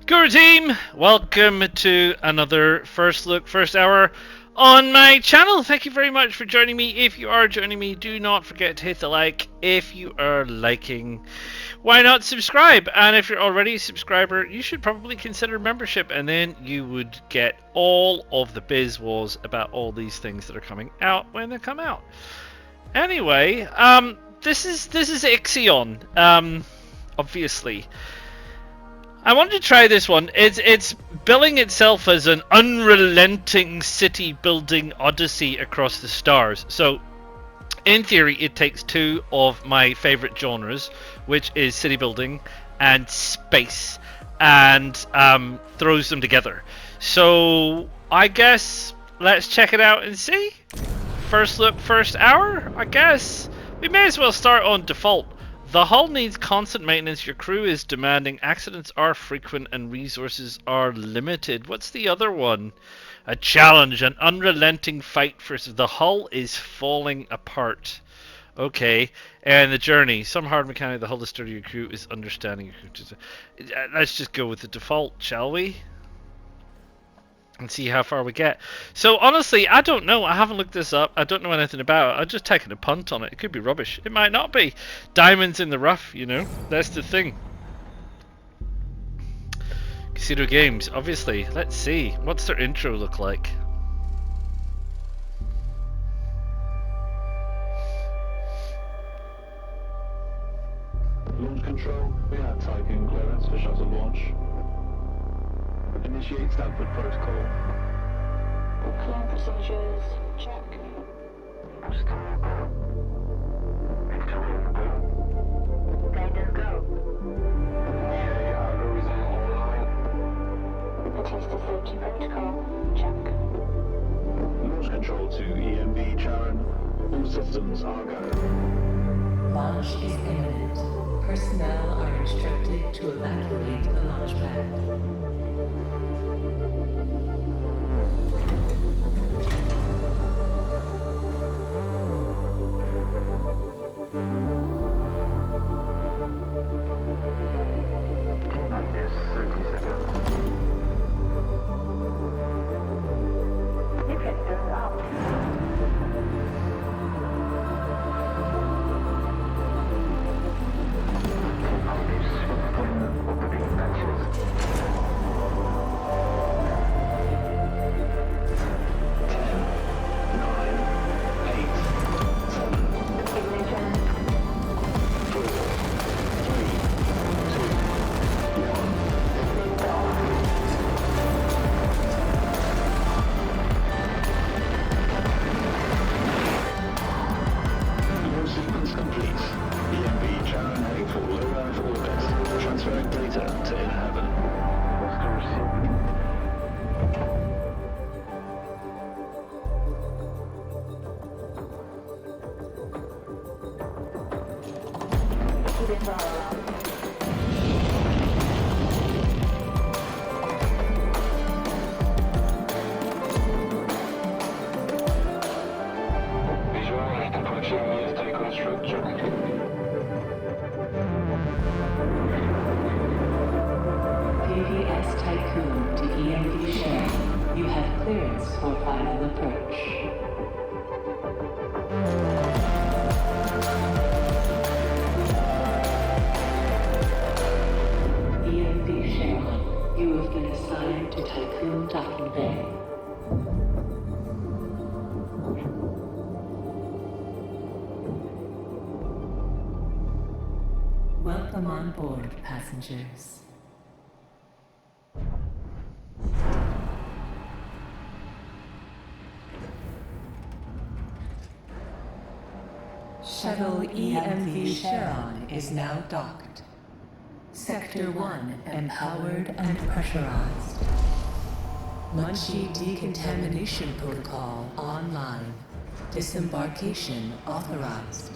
Guru team, welcome to another first look, first hour on my channel. Thank you very much for joining me. If you are joining me, do not forget to hit the like. If you are liking, why not subscribe? And if you're already a subscriber, you should probably consider membership, and then you would get all of the biz walls about all these things that are coming out when they come out. Anyway, this is IXION, obviously. I wanted to try this one. It's billing itself as an unrelenting city building odyssey across the stars. So, in theory, it takes two of my favorite genres, which is city building and space, and throws them together. So, I guess let's check it out and see. First look, first hour, I guess. We may as well start on default. The hull needs constant maintenance, your crew is demanding, accidents are frequent, and resources are limited. What's the other one? A challenge, an unrelenting fight for the hull is falling apart. Okay, and the journey. Some hard mechanic, the hull is sturdy, your crew is understanding. Let's just go with the default, shall we? And see how far we get. So honestly, I don't know. I haven't looked this up. I don't know anything about it. I'm just taking a punt on it. It could be rubbish. It might not be. Diamonds in the rough, you know. That's the thing. Koseda Games, obviously. Let's see. What's their intro look like? Launch control. We have typing clearance for shuttle launch. Initiate Stanford protocol. Flying procedures, check. Guidance go. Okay, horizon online. Attested safety protocol, check. Launch control to EMB, Charon. All systems are go. Launch is imminent. Personnel are instructed to evacuate the launch pad. Welcome on board, passengers. Shuttle EMV Charon is now docked. Sector 1 empowered and pressurized. Munchie decontamination protocol online. Disembarkation authorized.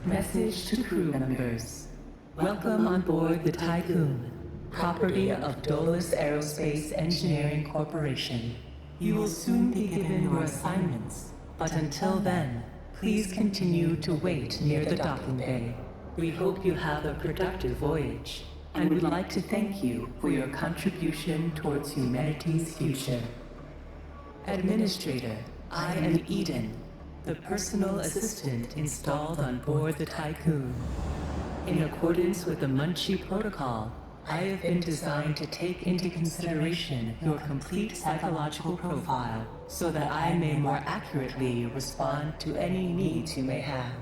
Message to crew members. Welcome on board the Tycoon, property of Dolus Aerospace Engineering Corporation. You will soon be given your assignments, but until then, please continue to wait near the docking bay. We hope you have a productive voyage. and would like to thank you for your contribution towards humanity's future. Administrator, I am Eden, the personal assistant installed on board the Tycoon. In accordance with the Munchie Protocol, I have been designed to take into consideration your complete psychological profile so that I may more accurately respond to any needs you may have.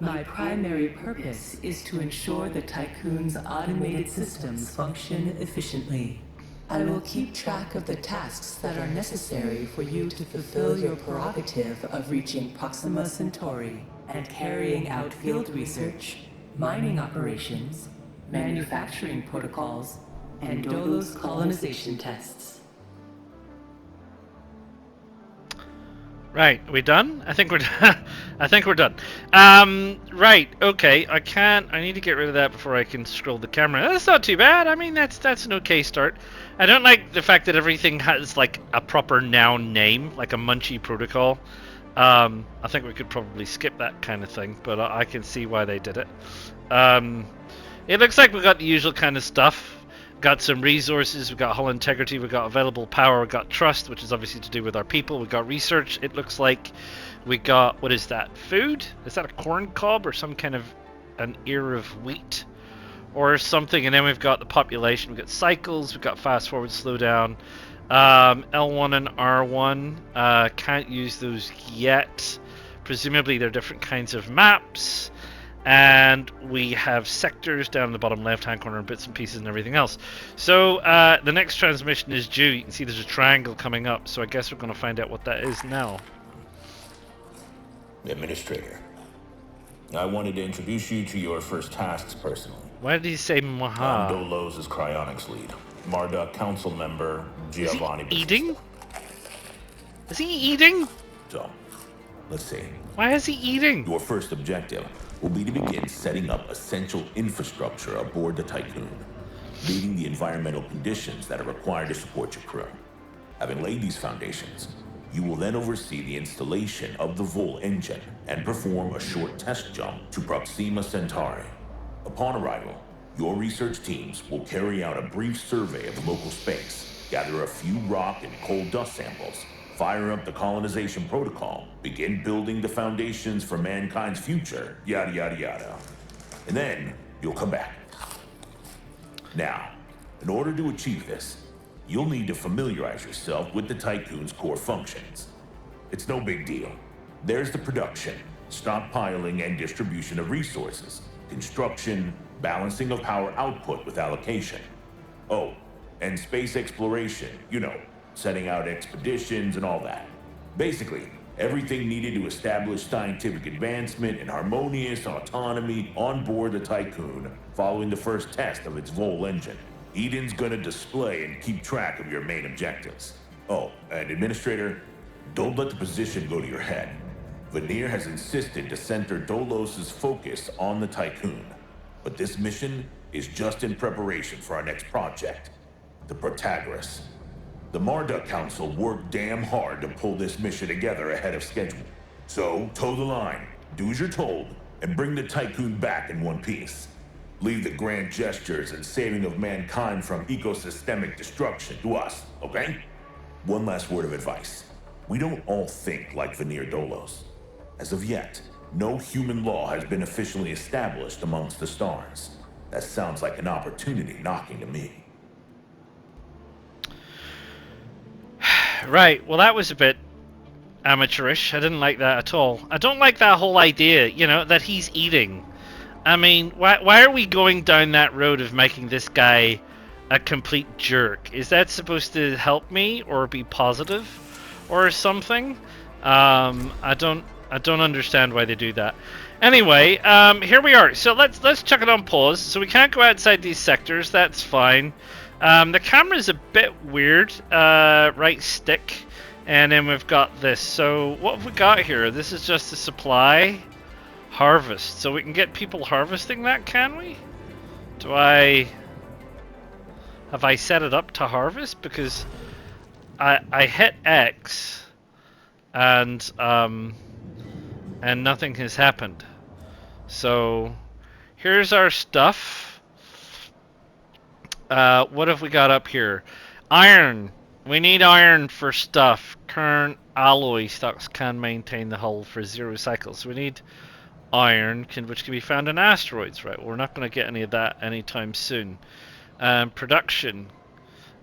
My primary purpose is to ensure the Tycoon's automated systems function efficiently. I will keep track of the tasks that are necessary for you to fulfill your prerogative of reaching Proxima Centauri and carrying out field research, mining operations, manufacturing protocols, and Dolos colonization tests. Right, are we done? I think we're done. I think we're done. Right, okay. I need to get rid of that before I can scroll the camera. That's not too bad. I mean, that's an okay start. I don't like the fact that everything has like a proper noun name, like a Munchie protocol. I think we could probably skip that kind of thing, but I can see why they did it. It looks like we got the usual kind of stuff. Got some resources, we've got hull integrity, we've got available power, we've got trust, which is obviously to do with our people, we've got research, it looks like we got, what is that, food? Is that a corn cob or some kind of an ear of wheat or something? And then we've got the population, we've got cycles, we've got fast forward, slow down, L1 and R1, can't use those yet, presumably they're different kinds of maps. And we have sectors down in the bottom left hand corner and bits and pieces and everything else. So the next transmission is due. You can see there's a triangle coming up, so I guess we're going to find out what that is now. Administrator, I wanted to introduce you to your first tasks personally. Why did he say Maha? I'm Dolos' cryonics lead, Marduk council member Giovanni. Is he eating? Is he eating? So, let's see. Why is he eating? Your first objective will be to begin setting up essential infrastructure aboard the Tycoon, meeting the environmental conditions that are required to support your crew. Having laid these foundations, you will then oversee the installation of the Vol engine and perform a short test jump to Proxima Centauri. Upon arrival, your research teams will carry out a brief survey of the local space, gather a few rock and coal dust samples, fire up the colonization protocol, begin building the foundations for mankind's future, yada yada yada. And then you'll come back. Now, in order to achieve this, you'll need to familiarize yourself with the Tycoon's core functions. It's no big deal. There's the production, stockpiling and distribution of resources, construction, balancing of power output with allocation. Oh, and space exploration, you know, setting out expeditions and all that. Basically, everything needed to establish scientific advancement and harmonious autonomy on board the Tycoon following the first test of its Vol engine. Eden's gonna display and keep track of your main objectives. Oh, and Administrator, don't let the position go to your head. Veneer has insisted to center Dolos' focus on the Tycoon. But this mission is just in preparation for our next project, the Protagoras. The Marduk Council worked damn hard to pull this mission together ahead of schedule. So, toe the line, do as you're told, and bring the Tycoon back in one piece. Leave the grand gestures and saving of mankind from ecosystemic destruction to us, okay? One last word of advice. We don't all think like Veneer Dolos. As of yet, no human law has been officially established amongst the stars. That sounds like an opportunity knocking to me. Right, well that was a bit amateurish. I didn't like that at all. I don't like that whole idea, you know, that he's eating. I mean, why are we going down that road of making this guy a complete jerk? Is that supposed to help me or be positive or something? I don't understand why they do that. Anyway, here we are. So let's chuck it on pause. So we can't go outside these sectors. That's fine. The camera's a bit weird. Right stick. And then we've got this. So what have we got here? This is just a supply harvest. So we can get people harvesting that, can we? Have I set it up to harvest? Because I hit X and nothing has happened. So here's our stuff. What have we got up here? Iron. We need iron for stuff. Current alloy stocks can maintain the hull for 0 cycles. So we need iron, which can be found in asteroids, right? Well, we're not going to get any of that anytime soon. Production.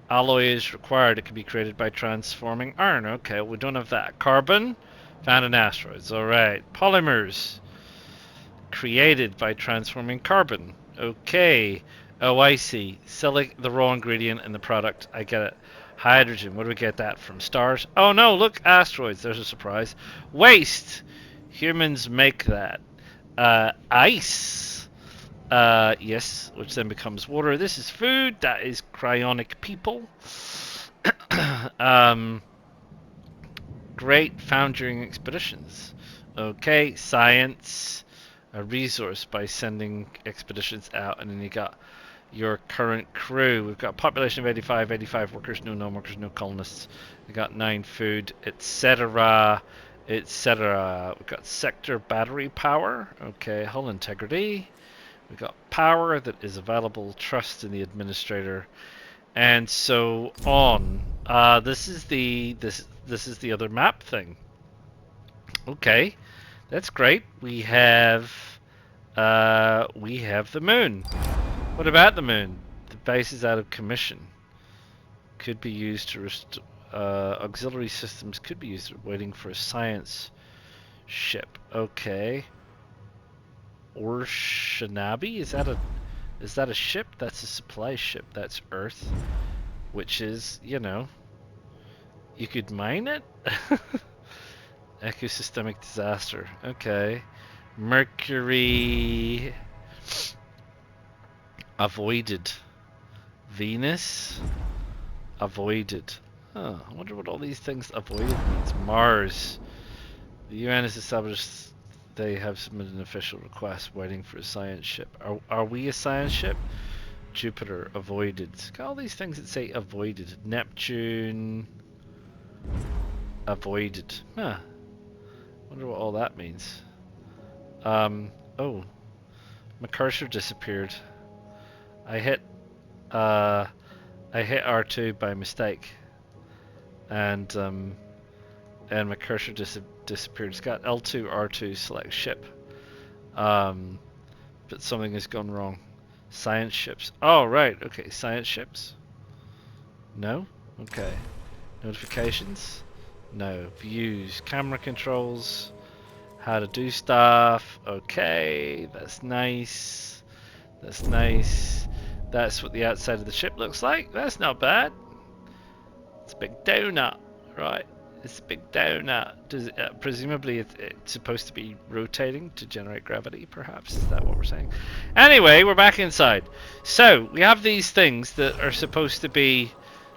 Alloy is required. It can be created by transforming iron. Okay, we don't have that. Carbon, found in asteroids. Alright. Polymers. Created by transforming carbon. Okay. Oh, I see. Select the raw ingredient in the product. I get it. Hydrogen. Where do we get that from? Stars? Oh no, look, asteroids. There's a surprise. Waste. Humans make that. Ice. Yes, which then becomes water. This is food. That is cryonic people. Great found during expeditions. Okay, science. A resource by sending expeditions out, and then you got your current crew. We've got a population of 85 workers, no non-workers, no colonists. We got 9 food, etc., etc. We've got sector battery power. Okay, hull integrity. We've got power that is available, trust in the administrator, and so on. This is the other map thing. Okay, that's great. We have the moon. What about the moon? The base is out of commission. Could be used to auxiliary systems could be used waiting for a science ship. Okay. Or Shinabi? Is that a ship? That's a supply ship. That's Earth, which is, you know, you could mine it. Ecosystemic disaster. Okay. Mercury avoided. Venus avoided. Huh, I wonder what all these things avoided means. Mars. The UN has established they have submitted an official request waiting for a science ship. Are we a science ship? Jupiter avoided. Got all these things that say avoided. Neptune avoided. Huh. Wonder what all that means. Oh, my cursor disappeared. I hit R2 by mistake, and my cursor disappeared. It's got L2 R2 select ship, but something has gone wrong. Science ships. Oh right, okay. Science ships. No. Okay. Notifications. No. Views. Camera controls. How to do stuff. Okay, that's nice. That's nice. That's what the outside of the ship looks like. That's not bad. It's a big donut, right? It's a big donut. Does it, presumably it's supposed to be rotating to generate gravity, perhaps? Is that what we're saying? Anyway, we're back inside. So, we have these things that are supposed to be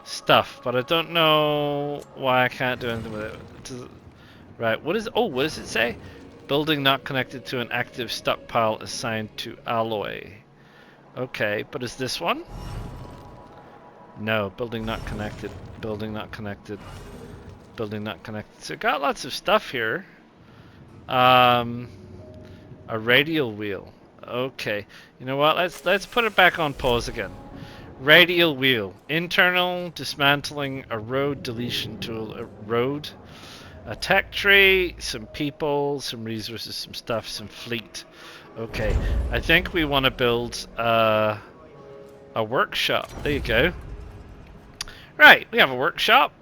stuff, but I don't know why I can't do anything with it. Right, what does it say? Building not connected to an active stockpile assigned to alloy. Okay, but is this one? No, building not connected. Building not connected. Building not connected. So got lots of stuff here. A radial wheel. Okay. You know what? Let's put it back on pause again. Radial wheel. Internal dismantling a road deletion tool. A road. A tech tree, some people, some resources, some stuff, some fleet. Okay, I think we want to build a workshop. There you go. Right, we have a workshop.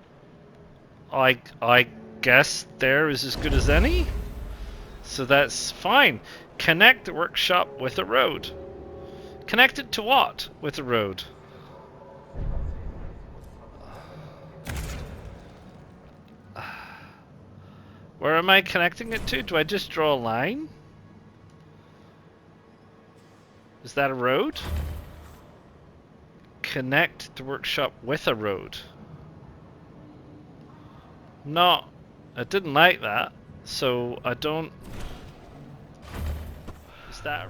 I guess there is as good as any. So that's fine. Connect the workshop with a road. Connect it to what? With a road. Where am I connecting it to? Do I just draw a line? Is that a road? Connect the workshop with a road. No, I didn't like that. So I don't... Is that...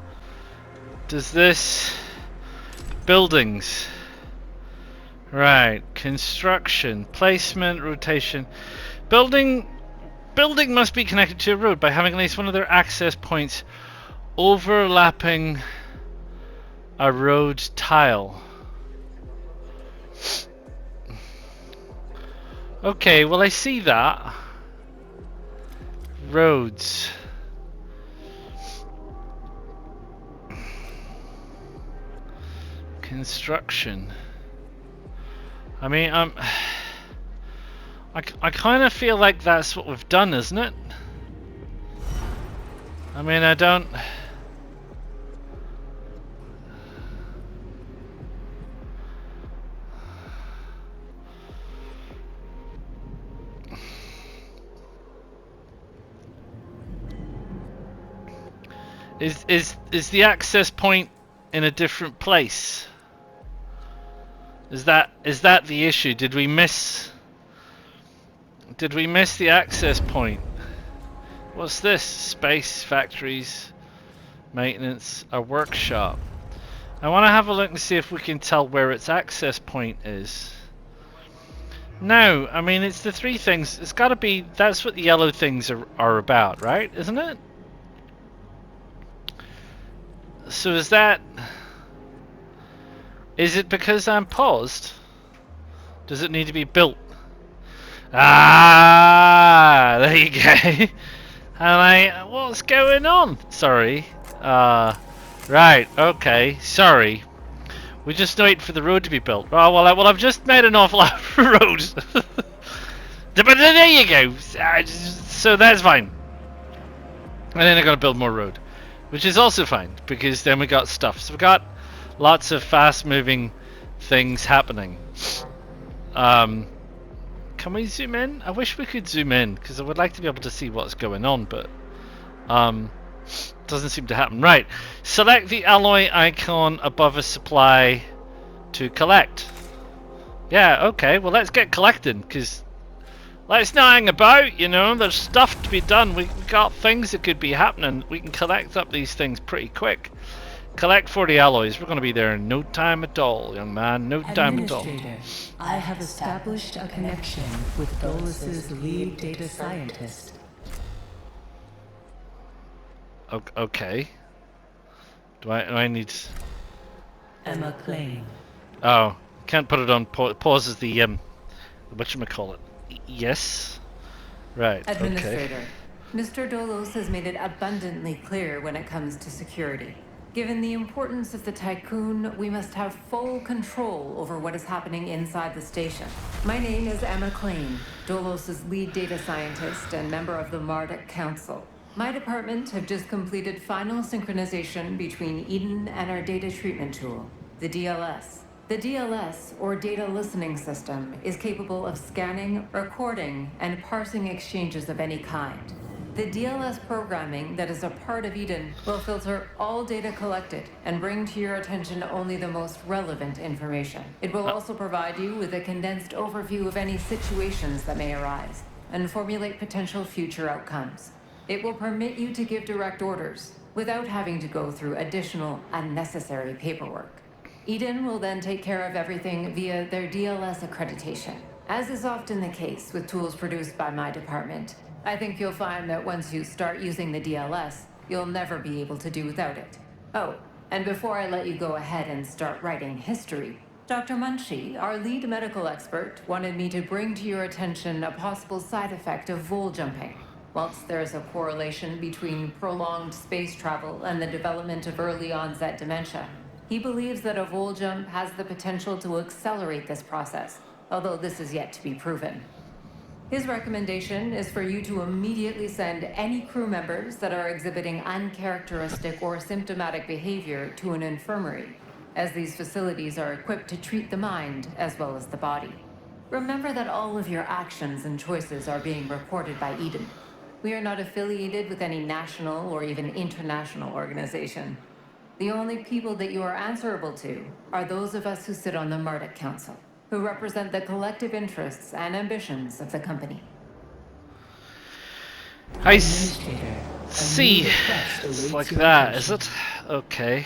Does this... Buildings. Right, construction, placement, rotation. Building must be connected to a road by having at least one of their access points overlapping a road tile. Okay, well I see that. Roads. Construction. I mean, I kind of feel like that's what we've done, isn't it? I mean, I don't... Is the access point in a different place? Is that the issue? Did we miss the access point? What's this? Space, factories, maintenance, a workshop. I want to have a look and see if we can tell where its access point is. No, I mean it's the three things. It's got to be. That's what the yellow things are about, right? Isn't it? So is that... Is it because I'm paused? Does it need to be built? Ah, there you go. And what's going on? Sorry. Right, okay, sorry. We just wait for the road to be built. Oh, well, I've just made an awful lot of roads. But there you go. So that's fine. And then I gotta build more road. Which is also fine, because then we got stuff. So we got lots of fast-moving things happening. Can we zoom in? I wish we could zoom in, because I would like to be able to see what's going on, but doesn't seem to happen. Right, select the alloy icon above a supply to collect. Yeah, okay, well let's get collecting, because let's not hang about, you know, there's stuff to be done. We got things that could be happening. We can collect up these things pretty quick. Collect 40 alloys. We're going to be there in no time at all, young man. No time at all. Administrator, I have established a connection with Dolus's lead data scientist. Okay. Do I need... Emma Klein. Oh, can't put it on pause as the whatchamacallit. Yes. Right, Administrator, okay. Mr. Dolos has made it abundantly clear when it comes to security. Given the importance of the Tycoon, we must have full control over what is happening inside the station. My name is Emma Klein, Dolos' lead data scientist and member of the Marduk Council. My department have just completed final synchronization between Eden and our data treatment tool, the DLS. The DLS, or Data Listening System, is capable of scanning, recording, and parsing exchanges of any kind. The DLS programming that is a part of Eden will filter all data collected and bring to your attention only the most relevant information. It will also provide you with a condensed overview of any situations that may arise and formulate potential future outcomes. It will permit you to give direct orders without having to go through additional unnecessary paperwork. Eden will then take care of everything via their DLS accreditation. As is often the case with tools produced by my department, I think you'll find that once you start using the DLS, you'll never be able to do without it. Oh, and before I let you go ahead and start writing history, Dr. Munchie, our lead medical expert, wanted me to bring to your attention a possible side effect of vol jumping. Whilst there is a correlation between prolonged space travel and the development of early onset dementia, he believes that a vol jump has the potential to accelerate this process, although this is yet to be proven. His recommendation is for you to immediately send any crew members that are exhibiting uncharacteristic or symptomatic behavior to an infirmary, as these facilities are equipped to treat the mind as well as the body. Remember that all of your actions and choices are being recorded by Eden. We are not affiliated with any national or even international organization. The only people that you are answerable to are those of us who sit on the Marduk Council, who represent the collective interests and ambitions of the company. I see. It's like that, is it? Okay.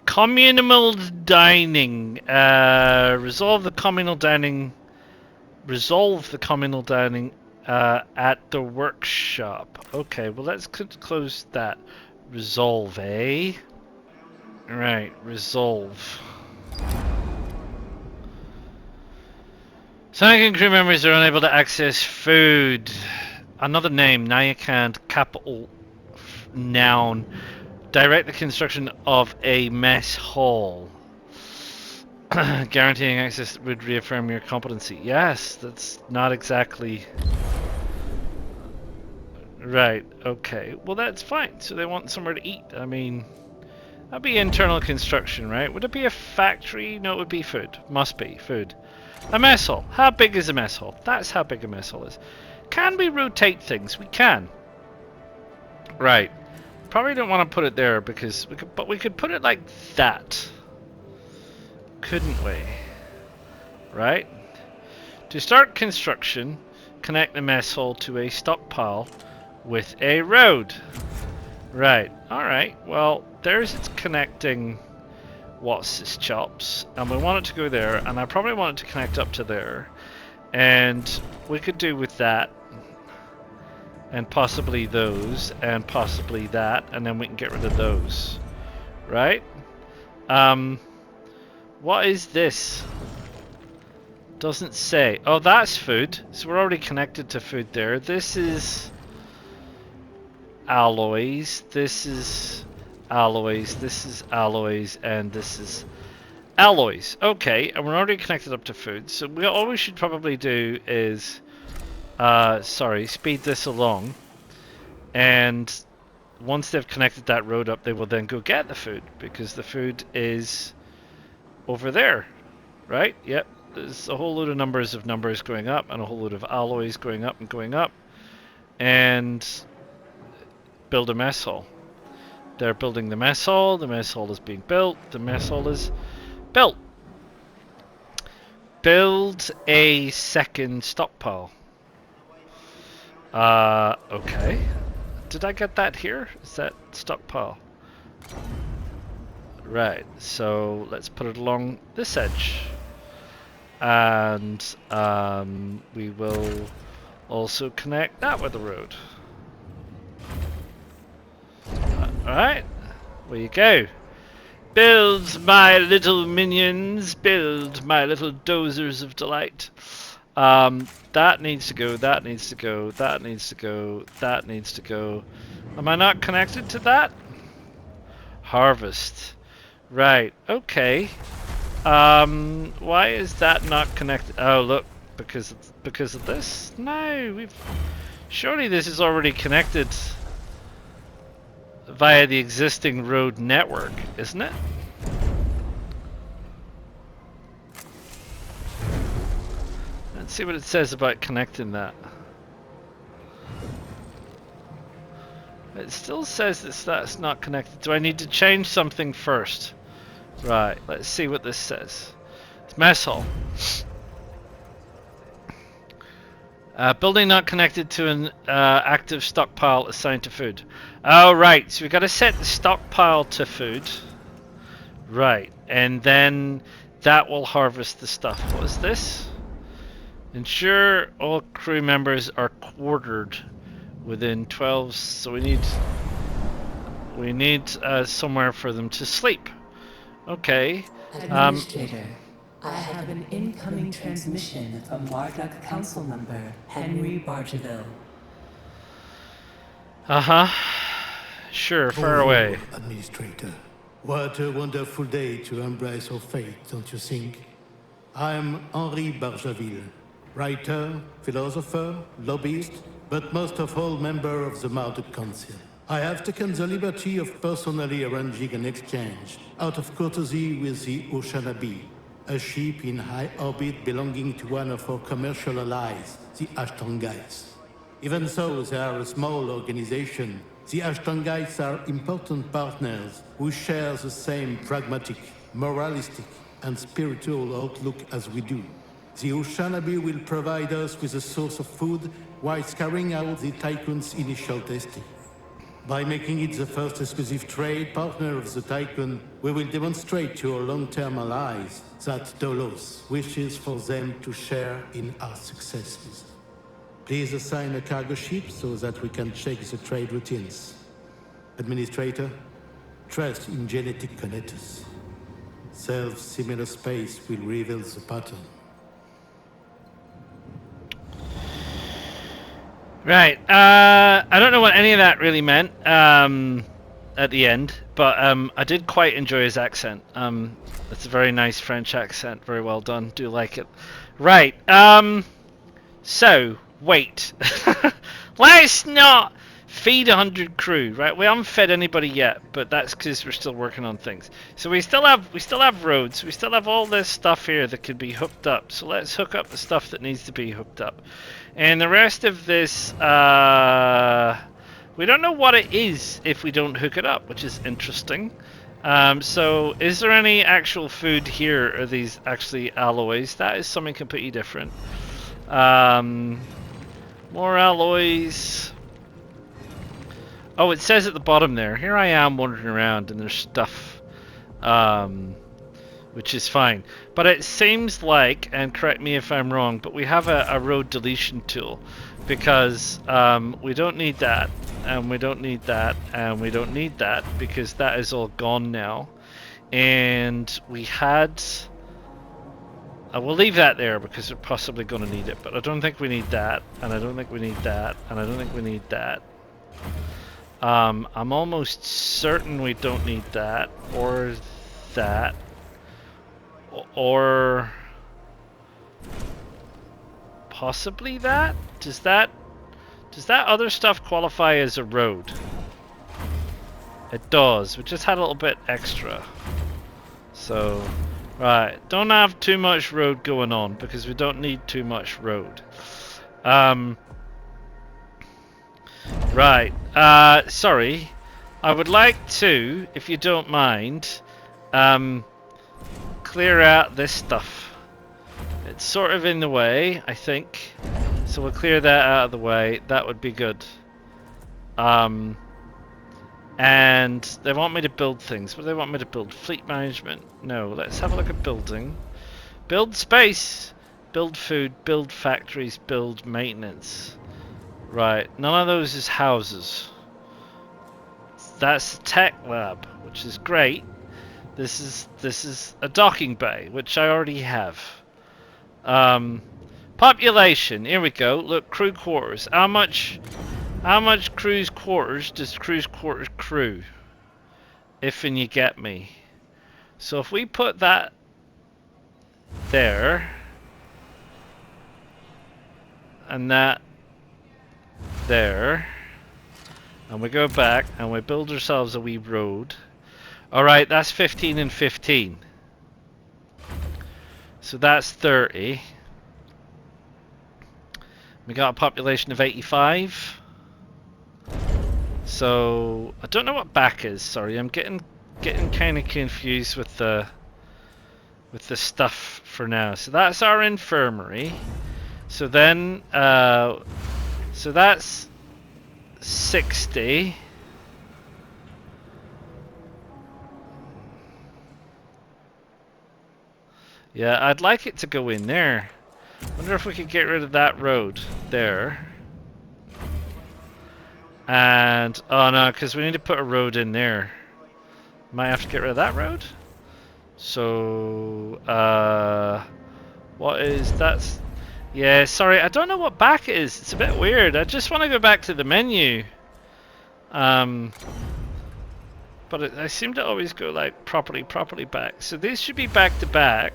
Communal dining. Resolve the communal dining at the workshop. Okay, well let's close that. Resolve, eh? Right, resolve. Sonic and crew members are unable to access food. Another name, Nyakand, capital noun. Direct the construction of a mess hall. Guaranteeing access would reaffirm your competency. Yes, that's not exactly... Right, okay. Well, that's fine. So they want somewhere to eat. I mean, that'd be internal construction, right? Would it be a factory? No, it would be food. Must be food. A mess hall. How big is a mess hall? That's how big a mess hall is. Can we rotate things? We can. Right. Probably don't want to put it there because we could, but we could put it like that. Couldn't we? Right? To start construction, connect the mess hall to a stockpile with a road. Right. Alright. Well, there's its connecting what's its chops. And we want it to go there. And I probably want it to connect up to there. And we could do with that. And possibly those. And possibly that. And then we can get rid of those. Right? What is this? Doesn't say. Oh, that's food. So we're already connected to food there. This is alloys. This is alloys. This is alloys. And this is alloys. Okay, and we're already connected up to food. So all we should probably do is speed this along. And once they've connected that road up, they will then go get the food. Because the food is over there. Right? Yep. There's a whole load of numbers going up. And a whole load of alloys going up and going up. And build a mess hall. They're building the mess hall. The mess hall is being built. The mess hall is built. Build a second stockpile. Okay. Did I get that here? Is that stockpile? Right. So let's put it along this edge. And we will also connect that with the road. Alright, where you go. Build my little minions, build my little dozers of delight. That needs to go, that needs to go, that needs to go, that needs to go. Am I not connected to that? Harvest. Right, okay. Why is that not connected? Oh, look, because of this? No, surely this is already connected via the existing road network, isn't it? Let's see what it says about connecting that. It still says that's not connected. Do I need to change something first? Right, let's see what this says. It's mess hall. Building not connected to an active stockpile assigned to food. Oh, right. So we've got to set the stockpile to food. Right. And then that will harvest the stuff. What is this? Ensure all crew members are quartered within 12. So we need somewhere for them to sleep. Okay. Administrator, I have an incoming transmission from Marduk Council member Henry Bargeville. Uh-huh. Sure, far away. Administrator. What a wonderful day to embrace our fate, don't you think? I'm Henri Bargeville, writer, philosopher, lobbyist, but most of all member of the Marduk Council. I have taken the liberty of personally arranging an exchange, out of courtesy with the Oceanabi, a ship in high orbit belonging to one of our commercial allies, the Ashtongites. Even though they are a small organization, the Ashtongites are important partners who share the same pragmatic, moralistic, and spiritual outlook as we do. The Oceanabi will provide us with a source of food whilst carrying out the Tycoon's initial testing. By making it the first exclusive trade partner of the Tycoon, we will demonstrate to our long-term allies that Dolos wishes for them to share in our successes. Please assign a cargo ship so that we can check the trade routines. Administrator, trust in genetic connectors. Self-similar space will reveal the pattern. Right. I don't know what any of that really meant at the end, but I did quite enjoy his accent. It's a very nice French accent. Very well done. Do like it. Right. So wait. Let's not feed 100 crew. Right. We haven't fed anybody yet, but that's because we're still working on things. So we still have roads. We still have all this stuff here that could be hooked up. So let's hook up the stuff that needs to be hooked up. And the rest of this, we don't know what it is if we don't hook it up, which is interesting. So is there any actual food here? Are these actually alloys? That is something completely different. More alloys. Oh, it says at the bottom there. Here I am wandering around and there's stuff. Which is fine. But it seems like, and correct me if I'm wrong, but we have a road deletion tool because we don't need that, and we don't need that, and we don't need that because that is all gone now. And we had... I will leave that there because we're possibly going to need it, but I don't think we need that, and I don't think we need that, and I don't think we need that. I'm almost certain we don't need that, or that. Or possibly that? Does that other stuff qualify as a road? It does. We just had a little bit extra. So, right. Don't have too much road going on because we don't need too much road. Right. Sorry. I would like to, if you don't mind, clear out this stuff. It's sort of in the way, I think. So we'll clear that out of the way. That would be good. And they want me to build things. What do they want me to build? Fleet management. No, let's have a look at building. Build space. Build food. Build factories. Build maintenance. Right. None of those is houses. That's the tech lab, which is great. This is a docking bay, which I already have. Population. Here we go. Look, crew quarters. How much crew's quarters does crew's quarters crew? If and you get me. So if we put that there, and that there, and we go back and we build ourselves a wee road. Alright, that's 15 and 15. So that's 30. We got a population of 85. So I don't know what back is, sorry, I'm getting kinda confused with the stuff for now. So that's our infirmary. So then so that's 60. Yeah, I'd like it to go in there. Wonder if we could get rid of that road there. And oh no, because we need to put a road in there. Might have to get rid of that road. So what is that's yeah, sorry, I don't know what back is. It's a bit weird. I just want to go back to the menu. But I seem to always go like properly back. So these should be back to back.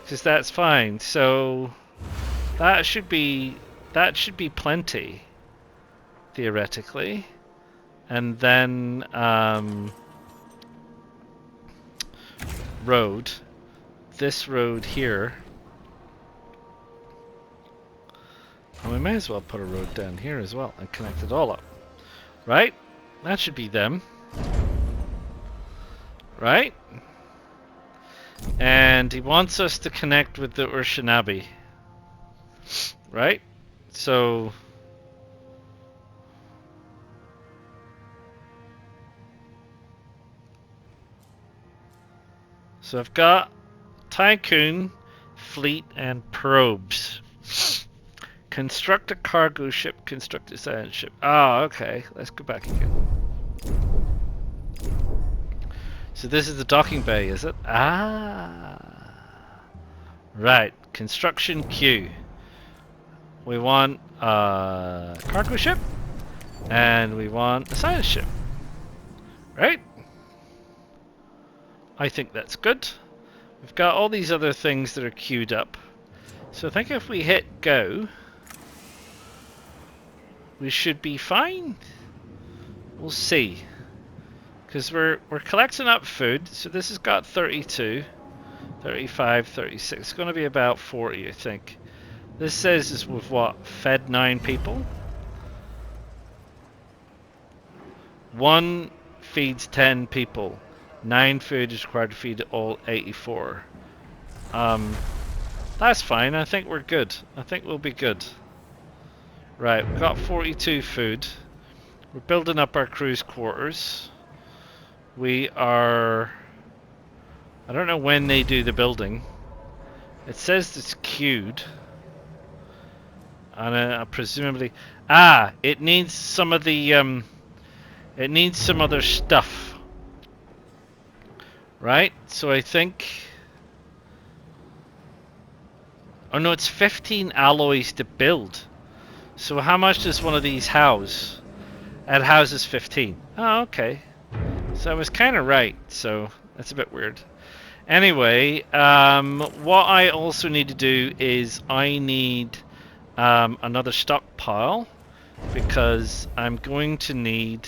Because that's fine. So that should be plenty theoretically. And then road. This road here. And we may as well put a road down here as well and connect it all up. Right? That should be them. Right? And he wants us to connect with the Urshanabi. Right? So I've got Tycoon, Fleet, and Probes. Construct a cargo ship, construct a science ship. Oh, okay. Let's go back again. So this is the docking bay, is it? Ah. Right. Construction queue. We want a cargo ship, and we want a science ship. Right? I think that's good. We've got all these other things that are queued up. So I think if we hit go, we should be fine. We'll see. Because we're collecting up food. So this has got 32, 35, 36. It's going to be about 40, I think. This says it's with what? Fed 9 people? 1 feeds 10 people. 9 food is required to feed all 84. That's fine. I think we're good. I think we'll be good. Right, we've got 42 food. We're building up our crew's quarters. We are... I don't know when they do the building. It says it's queued. And presumably... Ah! It needs some of the... it needs some other stuff. Right? So I think... Oh no, it's 15 alloys to build. So how much does one of these house? It houses 15. Oh, okay. So I was kind of right. So that's a bit weird. Anyway, what I also need to do is I need another stockpile, because I'm going to need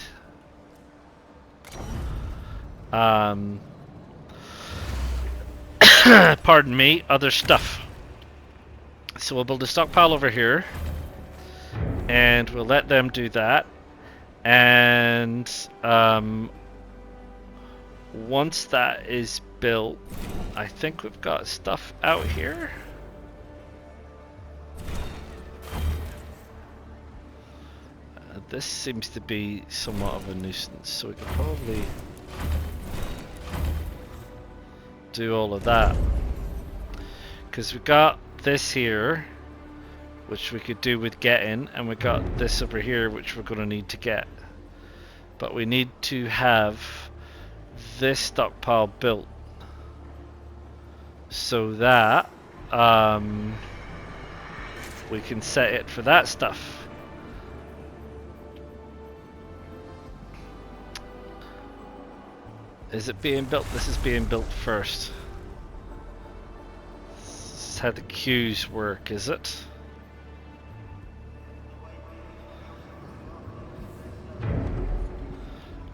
pardon me, other stuff. So we'll build a stockpile over here, and we'll let them do that. And once that is built, I think we've got stuff out here. This seems to be somewhat of a nuisance, so we could probably do all of that. Because we got this here, which we could do with getting, and we got this over here, which we're going to need to get. But we need to have this stockpile built so that we can set it for that stuff. Is it being built? This is being built first. This is how the queues work, is it?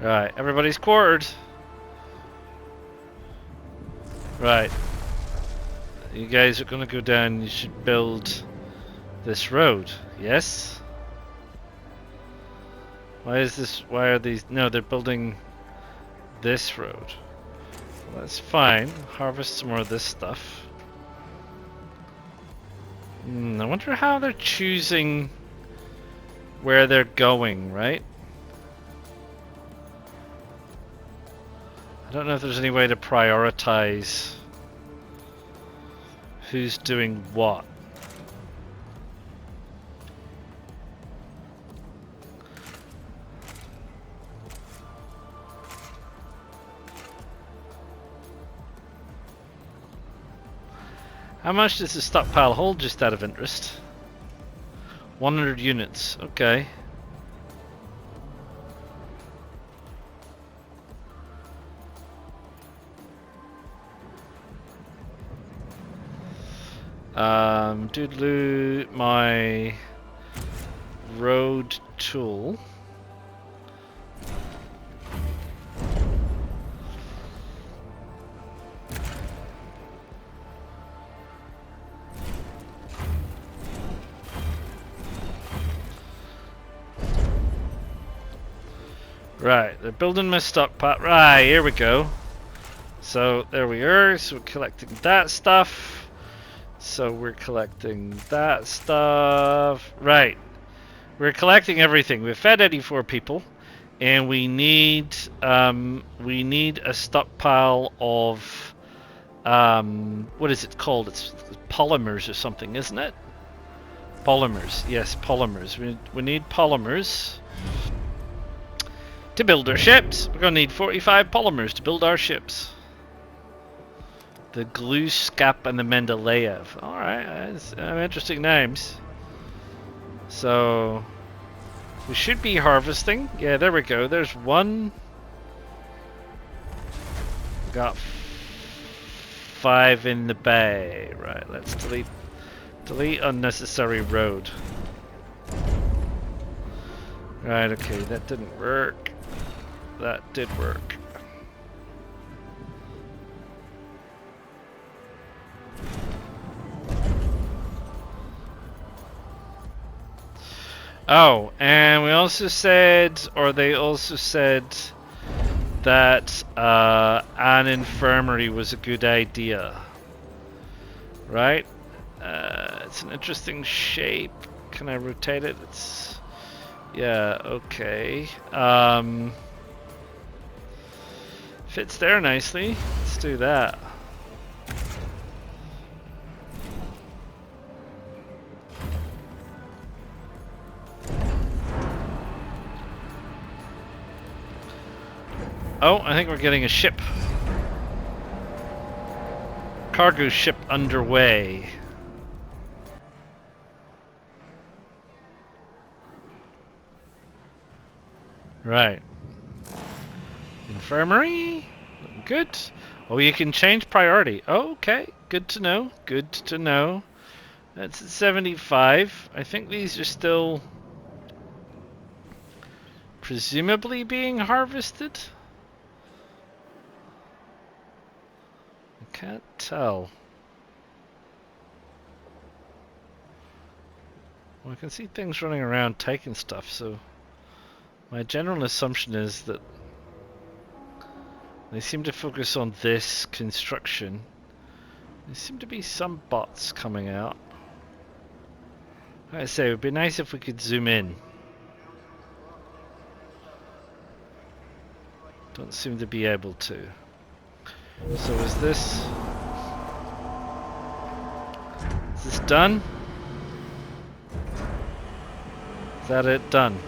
Right, everybody's quartered. Right. You guys are gonna go down, you should build this road, yes? Why is this, why are these, no, they're building this road. Well, that's fine. Harvest some more of this stuff. I wonder how they're choosing where they're going, right? I don't know if there's any way to prioritize who's doing what. How much does the stockpile hold, just out of interest? 100 units, okay. Doodaloo, my road tool. Right, they're building my stockpile. Right, here we go. So there we are. So we're collecting that stuff. So we're collecting that stuff. Right, we're collecting everything. We've fed 84 people, and we need a stockpile of what is it called? It's polymers or something, isn't it? Polymers. Yes, polymers. We need polymers to build our ships. We're going to need 45 polymers to build our ships. The Gluskap and the Mendeleev. Alright, interesting names. So we should be harvesting. Yeah, there we go. There's one. Got 5 in the bay. Right, let's delete unnecessary road. Right, okay, that didn't work. That did work. Oh, and we also said, or they also said, that an infirmary was a good idea. Right? It's an interesting shape. Can I rotate it? It's... yeah, okay. Fits there nicely. Let's do that. Oh, I think we're getting a ship. Cargo ship underway. Right. Infirmary. Looking good. Oh, you can change priority. Oh, okay. Good to know. Good to know. That's at 75. I think these are still presumably being harvested. I can't tell. Well, I can see things running around taking stuff, so my general assumption is that they seem to focus on this construction. There seem to be some bots coming out. Like I say, it would be nice if we could zoom in. Don't seem to be able to. So is this done? Is that it? Done.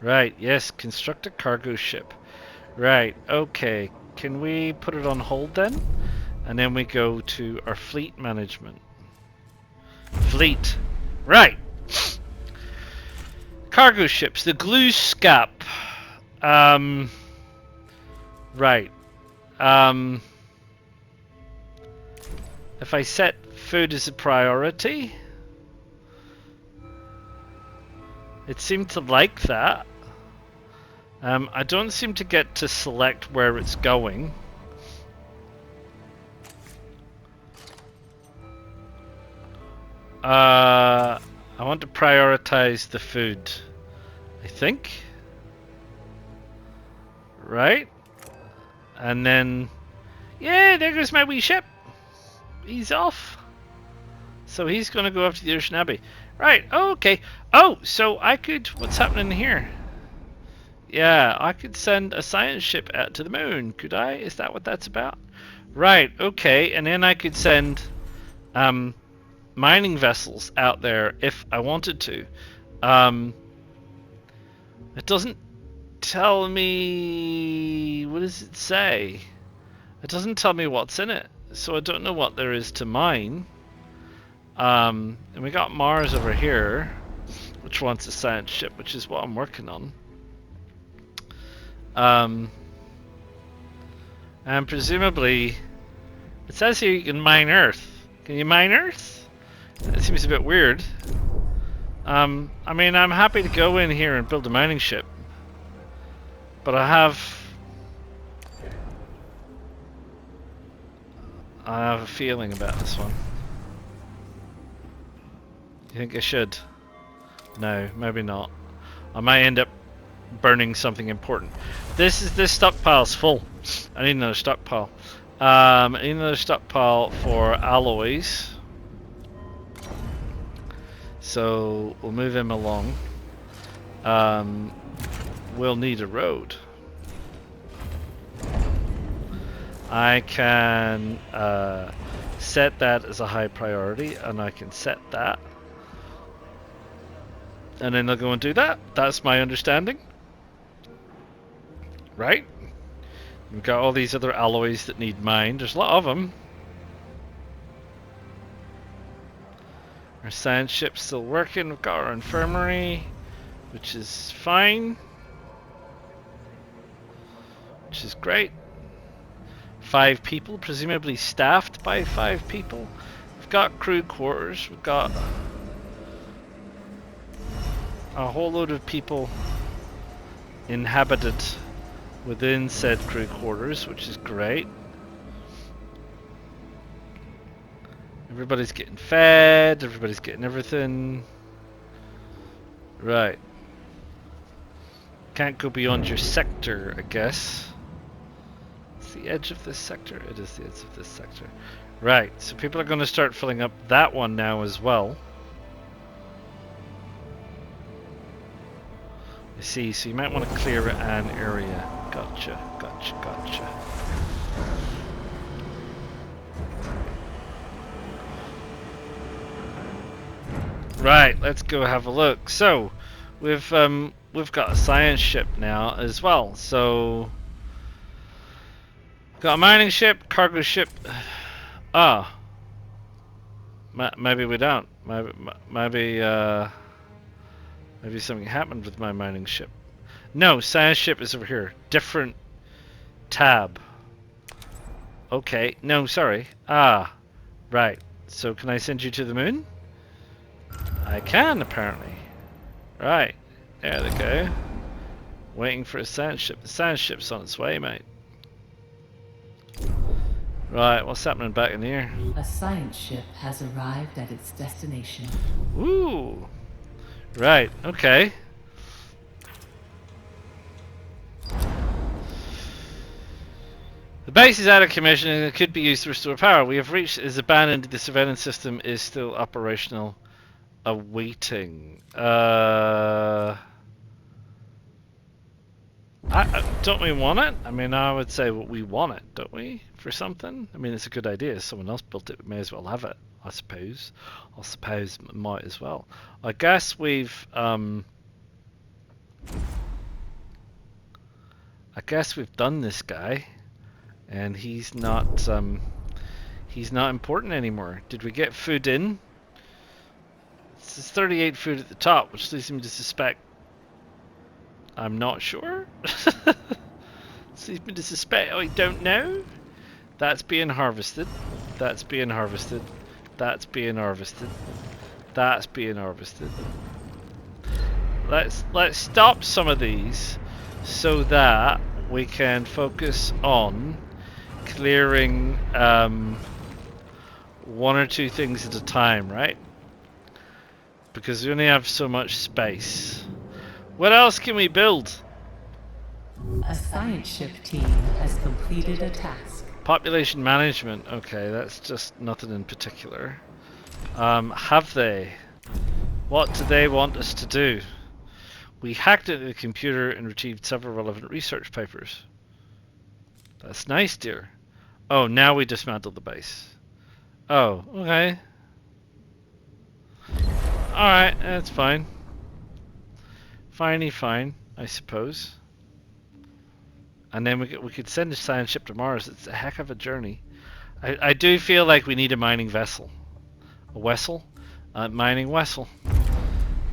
Right, yes, construct a cargo ship. Right, okay. Can we put it on hold then? And then we go to our fleet management. Fleet. Right. Cargo ships, the glue scap. Right. If I set food as a priority, it seemed to like that. I don't seem to get to select where it's going. I want to prioritize the food, I think. Right? And then, yeah, there goes my wee ship. He's off. So he's going to go after the Ocean Abbey. Right, okay. Oh, so I could, what's happening here? Yeah, I could send a science ship out to the moon, could I? Is that what that's about? Right, okay, and then I could send mining vessels out there if I wanted to. It doesn't tell me... what does it say? It doesn't tell me what's in it, so I don't know what there is to mine. And we got Mars over here, which wants a science ship, which is what I'm working on. And presumably, it says here you can mine Earth. Can you mine Earth? That seems a bit weird. I mean, I'm happy to go in here and build a mining ship, but I have a feeling about this one. You think I should? No, maybe not. I might end up burning something important. This stockpile's full. I need another stockpile. I need another stockpile for alloys. So we'll move him along. We'll need a road. I can set that as a high priority, and I can set that. And then they'll go and do that. That's my understanding. Right? We've got all these other alloys that need mined. There's a lot of them. Our science ship's still working. We've got our infirmary, which is fine. Which is great. 5 people, presumably staffed by 5 people. We've got crew quarters. We've got a whole load of people inhabited within said crew quarters, which is great. Everybody's getting fed, everybody's getting everything. Right. Can't go beyond your sector, I guess. It's the edge of this sector. It is the edge of this sector. Right, so people are going to start filling up that one now as well. I see, so you might want to clear an area. Gotcha, gotcha, gotcha. Right, let's go have a look. So, we've got a science ship now as well. So, got a mining ship, cargo ship. Ah, maybe we don't. Maybe something happened with my mining ship. No, science ship is over here. Different tab. Okay, no, sorry. Ah, right. So can I send you to the moon? I can, apparently. Right, there they go. Waiting for a science ship. The science ship's on its way, mate. Right, what's happening back in here? A science ship has arrived at its destination. Ooh. Right, okay. The base is out of commission and it could be used to restore power. We have reached is abandoned. The surveillance system is still operational. Awaiting. Don't we want it? I mean, I would say we want it, don't we? For something? I mean, it's a good idea. Someone else built it. We may as well have it, I suppose. I suppose might as well. I guess we've done this guy, and he's not important anymore. Did we get food in? It's 38 food at the top, which leads me to suspect. I'm not sure. Leads me to suspect. I don't know. That's being harvested. That's being harvested. That's being harvested. That's being harvested. Let's stop some of these so that we can focus on clearing 1 or 2 things at a time, right? Because we only have so much space. What else can we build? A science ship team has completed a task. Population management. Okay, that's just nothing in particular. Have they? What do they want us to do? We hacked into the computer and retrieved several relevant research papers. That's nice, dear. Oh, now we dismantled the base. Oh, okay. Alright, that's fine. Finey fine, I suppose. And then we could send a science ship to Mars. It's a heck of a journey. I do feel like we need a mining vessel. A vessel? Mining vessel.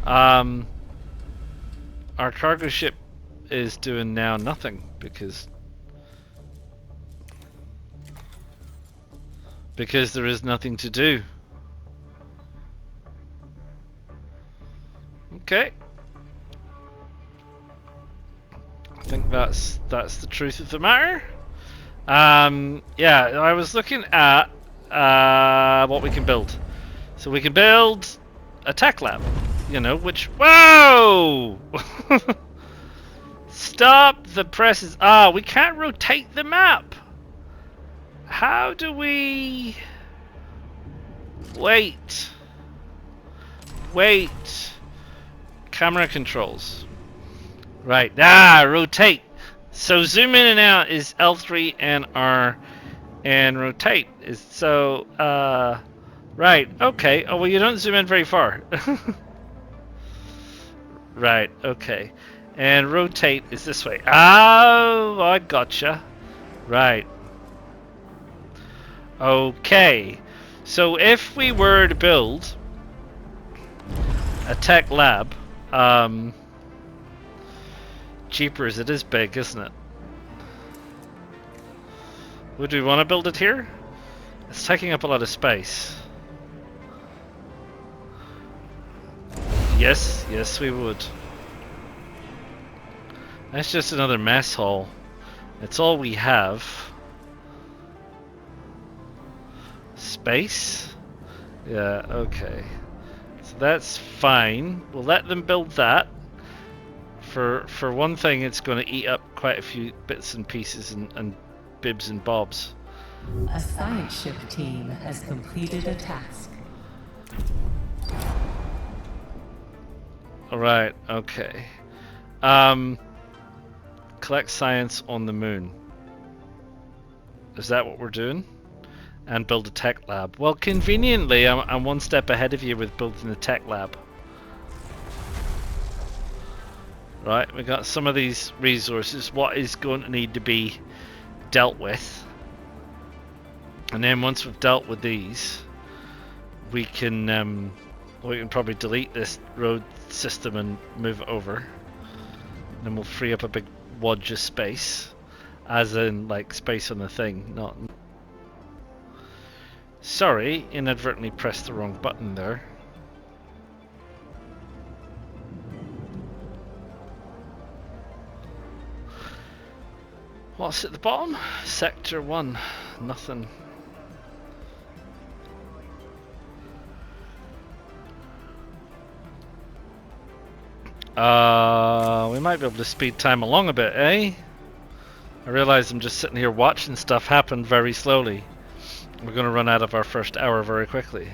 Our cargo ship is doing now nothing because there is nothing to do. Okay. I think that's the truth of the matter. Yeah, I was looking at what we can build. So we can build a tech lab, you know, which whoa! Stop the presses. Ah, we can't rotate the map. How do we wait? Camera controls. Right. Rotate. So zoom in and out is L3 and R, and rotate is so. Right. Okay. Oh well, you don't zoom in very far. Right. Okay. And rotate is this way. Oh, I gotcha. Right. Okay. So if we were to build a tech lab. Jeepers, it is big, isn't it? Would we want to build it here? It's taking up a lot of space. Yes, yes we would. That's just another mess hall. It's all we have. Space? Yeah, okay. So that's fine. We'll let them build that. For one thing, it's going to eat up quite a few bits and pieces and bibs and bobs. A science ship team has completed a task. Alright, okay. Collect science on the moon. Is that what we're doing? And build a tech lab. Well, conveniently, I'm one step ahead of you with building the tech lab. Right, we got some of these resources. What is going to need to be dealt with? And then once we've dealt with these, we can probably delete this road system and move it over. And then we'll free up a big wodge of space, as in like space on the thing, not. Sorry, inadvertently pressed the wrong button there. What's at the bottom? Sector 1. Nothing. We might be able to speed time along a bit, eh? I realize I'm just sitting here watching stuff happen very slowly. We're going to run out of our first hour very quickly.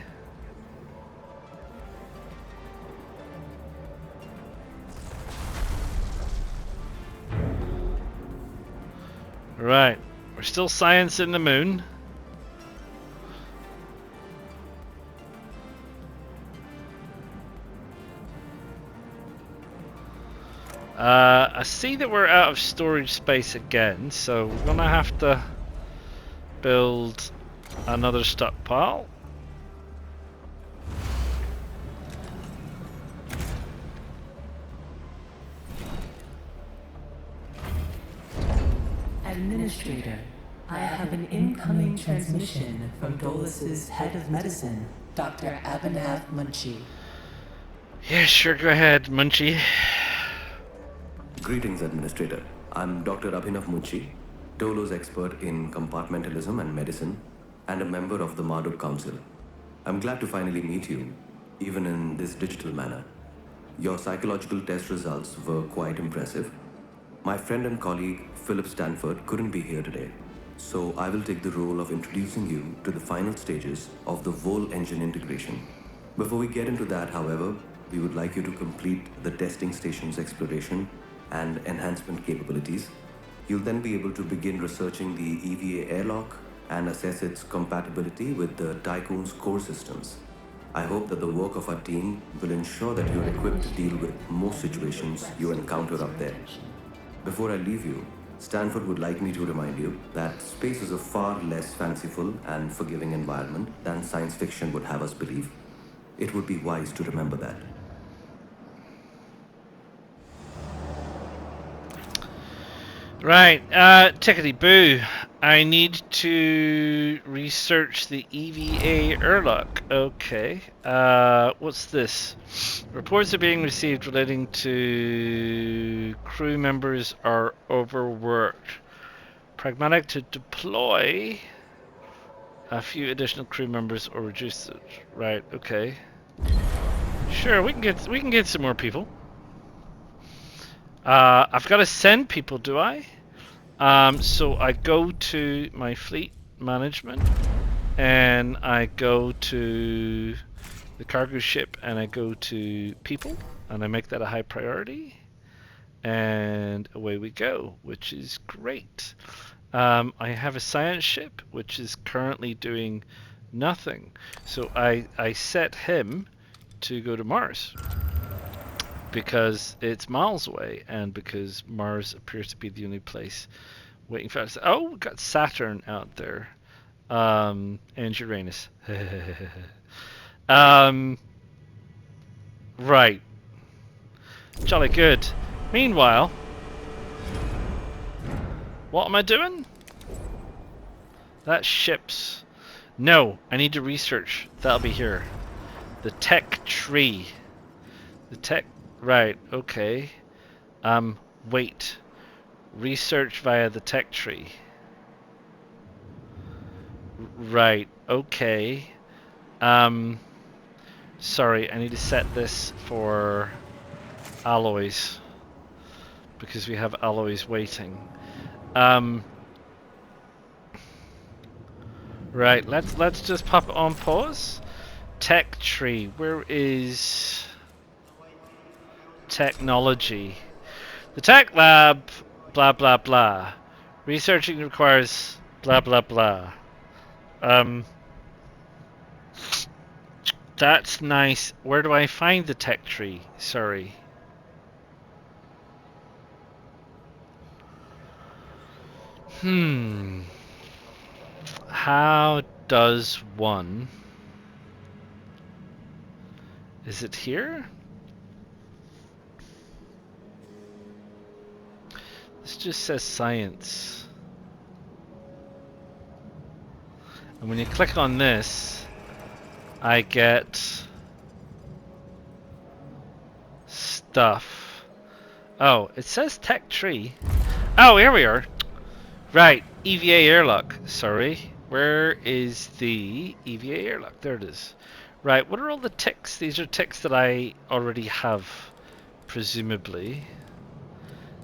Right, we're still sciencing the moon. I see that we're out of storage space again, so we're gonna have to build another stockpile. Administrator, I have an incoming transmission from Dolus's head of medicine, Dr. Abhinav Munshi. Yeah, sure, go ahead, Munchie. Greetings, Administrator. I'm Dr. Abhinav Munshi, Dolo's expert in compartmentalism and medicine, and a member of the Marduk Council. I'm glad to finally meet you, even in this digital manner. Your psychological test results were quite impressive. My friend and colleague, Philip Stanford, couldn't be here today, so I will take the role of introducing you to the final stages of the Vol engine integration. Before we get into that, however, we would like you to complete the testing station's exploration and enhancement capabilities. You'll then be able to begin researching the EVA airlock and assess its compatibility with the Tycoon's core systems. I hope that the work of our team will ensure that you're equipped to deal with most situations you encounter up there. Before I leave you, Stanford would like me to remind you that space is a far less fanciful and forgiving environment than science fiction would have us believe. It would be wise to remember that. Right, tickety boo. I need to research the EVA airlock. Okay. What's this? Reports are being received relating to crew members are overworked. Pragmatic to deploy a few additional crew members or reduce it. Right, okay. Sure, we can get some more people. I've got to send people, do I? So I go to my fleet management, and I go to the cargo ship, and I go to people, and I make that a high priority, and away we go, which is great. I have a science ship, which is currently doing nothing, so I set him to go to Mars, because it's miles away, and because Mars appears to be the only place waiting for us. Oh, we've got Saturn out there, and Uranus. Right. Jolly good. Meanwhile, what am I doing? That's ships. No, I need to research. That'll be here. The tech tree. The tech... Right, okay. Wait. Research via the tech tree. Right, okay. Sorry, I need to set this for alloys. Because we have alloys waiting. Right, let's just pop it on pause. Tech tree, where is technology? The tech lab, blah blah blah. Researching requires blah blah blah. That's nice. Where do I find the tech tree? Sorry. How does one... Is it here? This just says science. And when you click on this, I get stuff. Oh, it says tech tree. Oh, here we are. Right, EVA airlock. Sorry. Where is the EVA airlock? There it is. Right, what are all the ticks? These are ticks that I already have, presumably.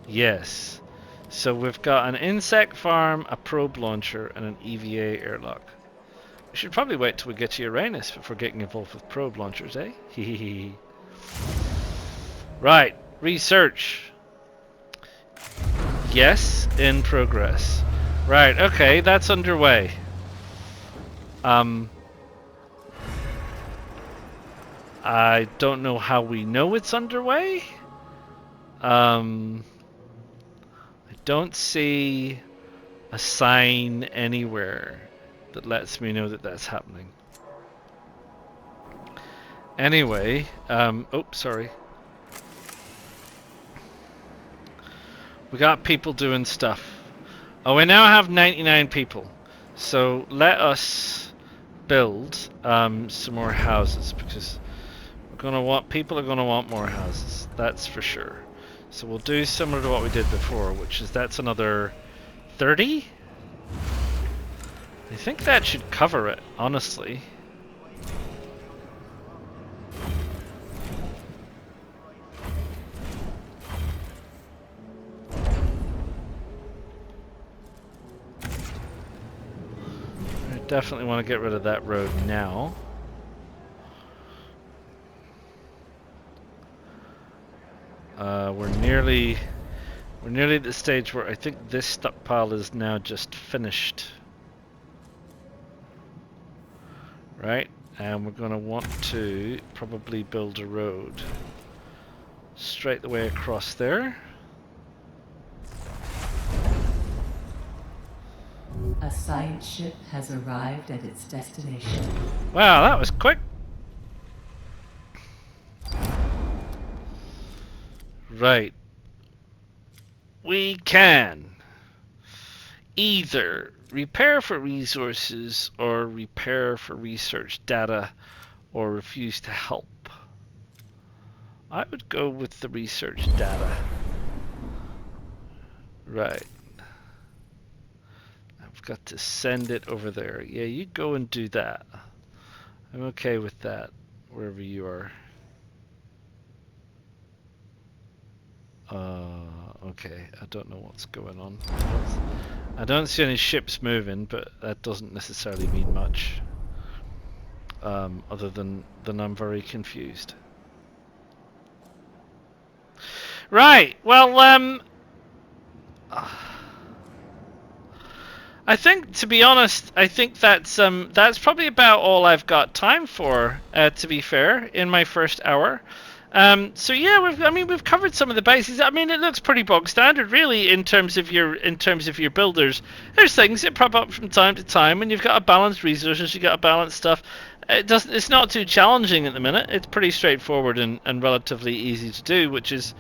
Yes. So we've got an insect farm, a probe launcher, and an EVA airlock. We should probably wait till we get to Uranus before getting involved with probe launchers, eh? Hehehe. Right, research. Yes, in progress. Right, okay, that's underway. I don't know how we know it's underway. I don't see a sign anywhere that lets me know that that's happening. Anyway, oh, sorry. We got people doing stuff. Oh, we now have 99 people. So let us build some more houses, because we're gonna want, people are gonna want more houses. That's for sure. So we'll do similar to what we did before, which is that's another 30? I think that should cover it, honestly. I definitely want to get rid of that road now. We're nearly at the stage where I think this stockpile is now just finished. Right? And we're going to want to probably build a road straight the way across there. A science ship has arrived at its destination. Wow, that was quick. Right. We can either repair for resources or repair for research data or refuse to help. I would go with the research data. Right. I've got to send it over there. Yeah, you go and do that. I'm okay with that, wherever you are. Okay, I don't know what's going on. I don't see any ships moving, but that doesn't necessarily mean much. Other than I'm very confused. Right, well, I think, to be honest, I think that's probably about all I've got time for, to be fair, in my first hour. So yeah, we've covered some of the bases. I mean, it looks pretty bog standard, really, in terms of your builders. There's things that pop up from time to time, and you've got to balance resources, you got to balance stuff. It's not too challenging at the minute. It's pretty straightforward and relatively easy to do, which is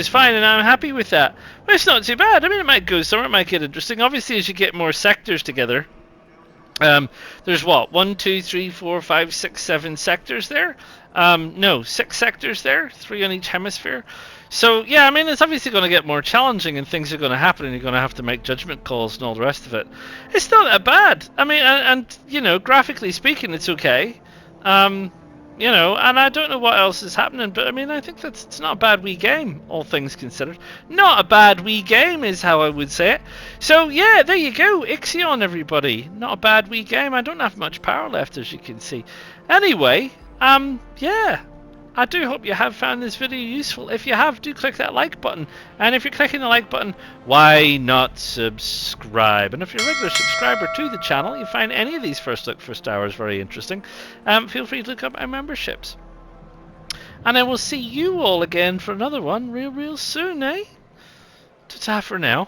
fine, and I'm happy with that. But it's not too bad. I mean, it might go somewhere, it might get interesting. Obviously, as you get more sectors together, there's what, 1, 2, 3, 4, 5, 6, 7 sectors there. No, 6 sectors there, 3 on each hemisphere. So yeah, I mean, it's obviously going to get more challenging, and things are going to happen, and you're going to have to make judgment calls and all the rest of it. It's not that bad. I mean, and you know, graphically speaking, it's okay. You know, and I don't know what else is happening, but I mean, I think it's not a bad wee game, all things considered. Not a bad wee game is how I would say it. So yeah, there you go, IXION, everybody. Not a bad wee game. I don't have much power left, as you can see. Anyway, yeah. I do hope you have found this video useful. If you have, do click that like button. And if you're clicking the like button, why not subscribe? And if you're a regular subscriber to the channel, you find any of these first hours very interesting, feel free to look up our memberships. And I will see you all again for another one real soon, eh? Ta-ta for now.